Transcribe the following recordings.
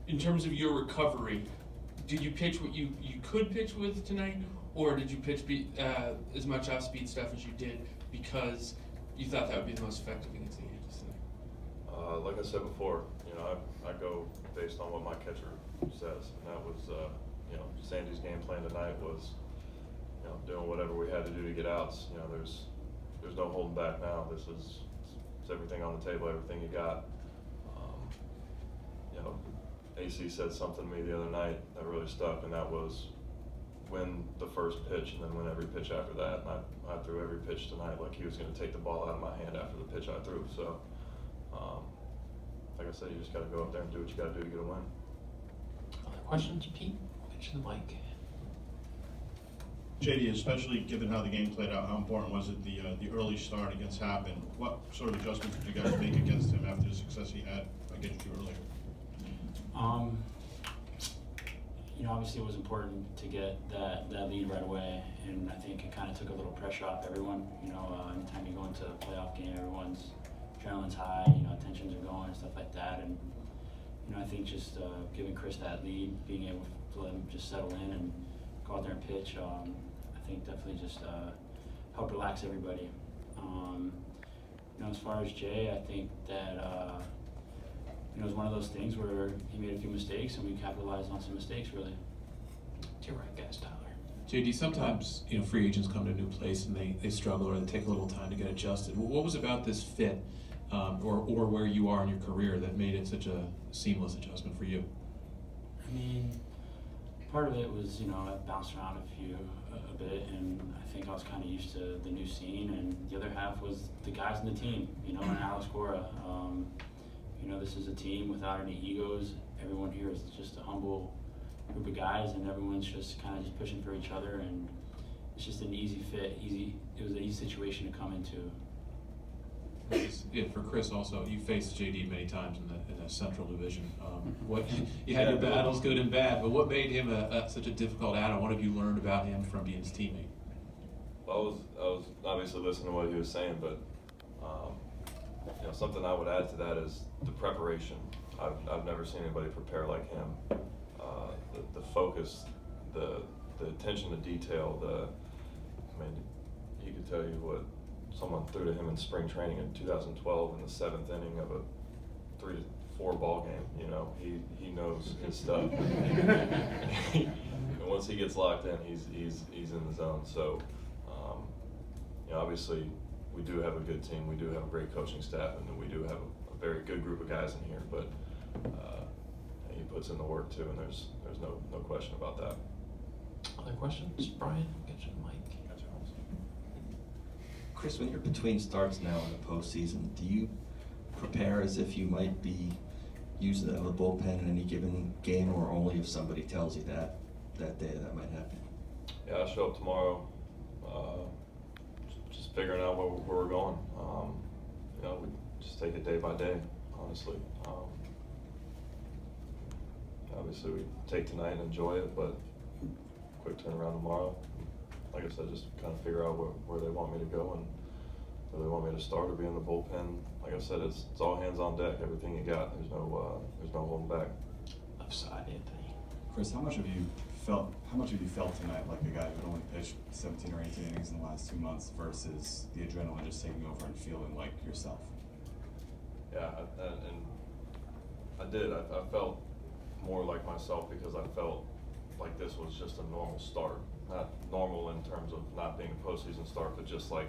In terms of your recovery, did you pitch what you could pitch with tonight, or did you pitch as much off-speed stuff as you did because you thought that would be the most effective against the Yankees tonight? Like I said before, I go based on what my catcher says, and that was, Sandy's game plan tonight was, doing whatever we had to do to get outs. There's no holding back now. It's everything on the table, everything you got. AC said something to me the other night that really stuck, and that was win the first pitch and then win every pitch after that. And I threw every pitch tonight like he was going to take the ball out of my hand after the pitch I threw. So, like I said, you just got to go up there and do what you got to do to get a win. Other questions, Pete? Pitch to the mic. JD, especially given how the game played out, how important was it the early start against Happen? What sort of adjustments did you guys make against him after the success he had against you earlier? Obviously it was important to get that lead right away, and I think it kind of took a little pressure off everyone. Anytime you go into a playoff game, everyone's adrenaline's high, tensions are going and stuff like that, and I think just giving Chris that lead, being able to let him just settle in and go out there and pitch, I think definitely just helped relax everybody. As far as Jay, I think that it was one of those things where he made a few mistakes and we capitalized on some mistakes, really. To your right, guys, Tyler. JD, sometimes free agents come to a new place and they struggle or they take a little time to get adjusted. What was about this fit or where you are in your career that made it such a seamless adjustment for you? I mean, part of it was, I bounced around a bit, and I think I was kind of used to the new scene, and the other half was the guys in the team, and Alex Cora. This is a team without any egos. Everyone here is just a humble group of guys, and everyone's just kind of just pushing for each other, and it's just an easy fit. It was an easy situation to come into. Yeah, for Chris also, you faced JD many times in the Central Division. You had your battles, good and bad, but what made him such a difficult out, and what have you learned about him from being his teammate? Well, I was obviously listening to what he was saying, but something I would add to that is the preparation. I've never seen anybody prepare like him. The focus, the attention to detail. He could tell you what someone threw to him in spring training in 2012 in the 7th inning of a 3-4 ball game. He knows his stuff. And once he gets locked in, he's in the zone. So, obviously, we do have a good team. We do have a great coaching staff, and we do have a very good group of guys in here. But he puts in the work too, and there's no question about that. Other questions? Brian, get you the mic. Chris, when you're between starts now in the postseason, do you prepare as if you might be using the bullpen in any given game, or only if somebody tells you that day that might happen? Yeah, I show up tomorrow, just figuring out where we're going. We just take it day by day, honestly. Obviously, we take tonight and enjoy it, but quick turnaround tomorrow. Like I said, just kind of figure out where they want me to go and whether they want me to start or be in the bullpen. Like I said, it's all hands on deck. Everything you got. There's no holding back. Left side, Anthony. Chris, how much have you felt tonight like a guy who only pitched 17 or 18 innings in the last 2 months versus the adrenaline just taking over and feeling like yourself? Yeah, and I did. I felt more like myself because I felt like this was just a normal start. Not normal in terms of not being a postseason start, but just like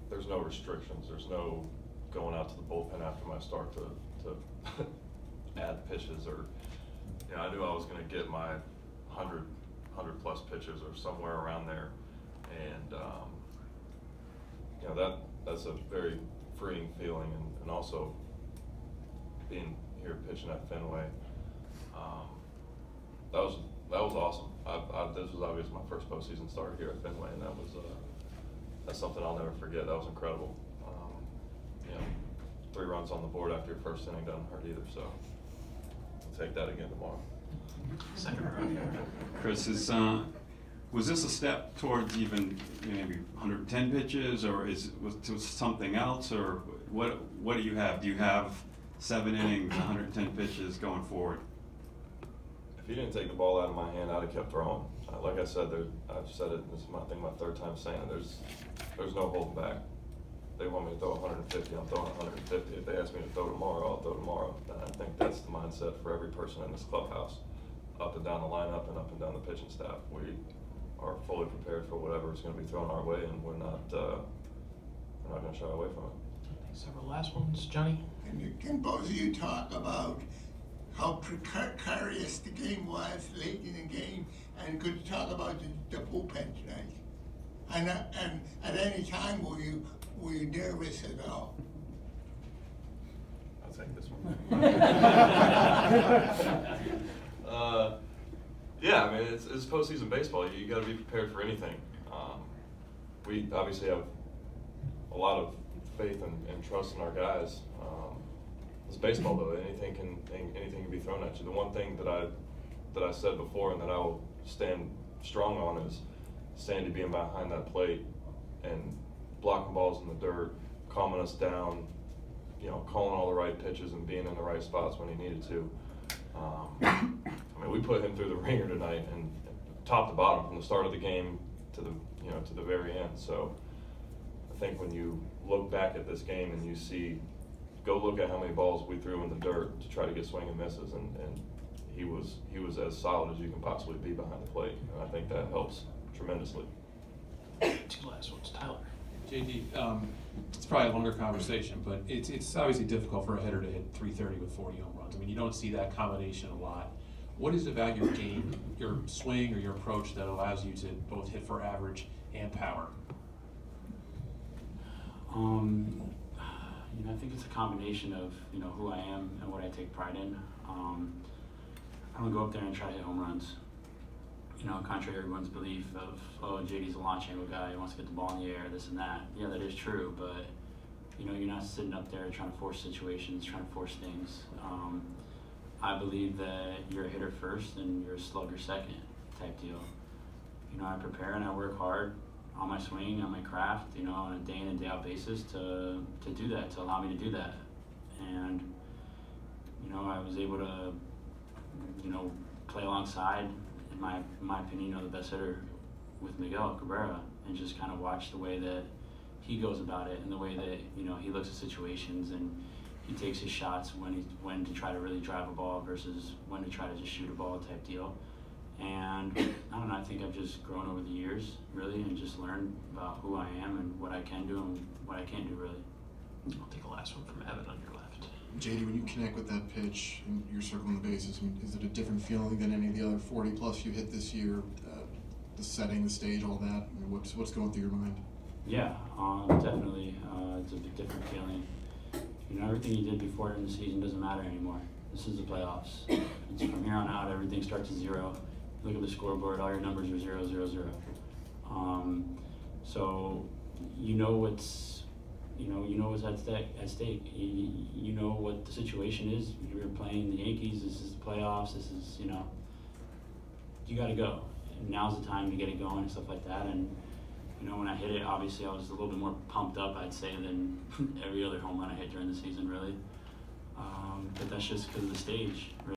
there's no restrictions. There's no going out to the bullpen after my start to add pitches, or I knew I was going to get my 100 plus pitches or somewhere around there, and that's a very freeing feeling, and also being here pitching at Fenway, that was awesome. This was obviously my first postseason start here at Fenway, and that's something I'll never forget. That was incredible. 3 runs on the board after your first inning doesn't hurt either, so we'll take that again tomorrow. Second round. Chris, was this a step towards even maybe 110 pitches, or was it something else, or what do you have? Do you have 7 innings, 110 pitches going forward? If he didn't take the ball out of my hand, I'd have kept throwing. Like I said, I've said it, this is my 3rd time saying it, there's no holding back. They want me to throw 150, I'm throwing 150. If they ask me to throw tomorrow, I'll throw tomorrow. And I think that's the mindset for every person in this clubhouse, up and down the lineup and up and down the pitching staff. We are fully prepared for whatever is going to be thrown our way, and we're not going to shy away from it. Several last ones, Johnny? Can both of you talk about how precarious the game was late in the game, and could you talk about the bullpen tonight? And at any time were you nervous at all? I'll take this one. Yeah, I mean, it's postseason baseball. You got to be prepared for anything. We obviously have a lot of faith and trust in our guys. It's baseball, though. Anything can be thrown at you. The one thing that I said before and that I will stand strong on is Sandy being behind that plate and blocking balls in the dirt, calming us down, calling all the right pitches and being in the right spots when he needed to. I mean, we put him through the ringer tonight, and top to bottom, from the start of the game to the very end. So I think when you look back at this game and you see, go look at how many balls we threw in the dirt to try to get swing and misses, and he was as solid as you can possibly be behind the plate, and I think that helps tremendously. 2 last ones, Tyler. JD, it's probably a longer conversation, but it's obviously difficult for a hitter to hit 330 with 40 home runs. I mean, you don't see that combination a lot. What is it about your game, your swing or your approach that allows you to both hit for average and power? I think it's a combination of who I am and what I take pride in. I don't go up there and try to hit home runs. Contrary to everyone's belief of, oh, JD's a launch angle guy, he wants to get the ball in the air, this and that. Yeah, that is true, but you're not sitting up there trying to force situations, trying to force things. I believe that you're a hitter first and you're a slugger second type deal. I prepare and I work hard on my swing, on my craft, on a day in and day out basis to do that, to allow me to do that. And, I was able to, play alongside, in my opinion, the best hitter with Miguel Cabrera, and just kind of watch the way that he goes about it and the way that, he looks at situations and he takes his shots when to try to really drive a ball versus when to try to just shoot a ball type deal. And I don't know, I think I've just grown over the years, really, and just learned about who I am and what I can do and what I can't do, really. I'll take the last one from Evan on your left. JD, when you connect with that pitch and you're circling the bases, I mean, is it a different feeling than any of the other 40+ you hit this year? The setting, the stage, all that? I mean, what's going through your mind? Yeah, definitely. It's a bit different feeling. Everything you did before in the season doesn't matter anymore. This is the playoffs. It's from here on out, everything starts at 0. Look at the scoreboard, all your numbers are 0, 0, 0. So what's at stake. You know what the situation is. You're playing the Yankees. This is the playoffs. This is you got to go. And now's the time to get it going and stuff like that. And when I hit it, obviously I was a little bit more pumped up, I'd say, than every other home run I hit during the season, really. But that's just because of the stage. Really.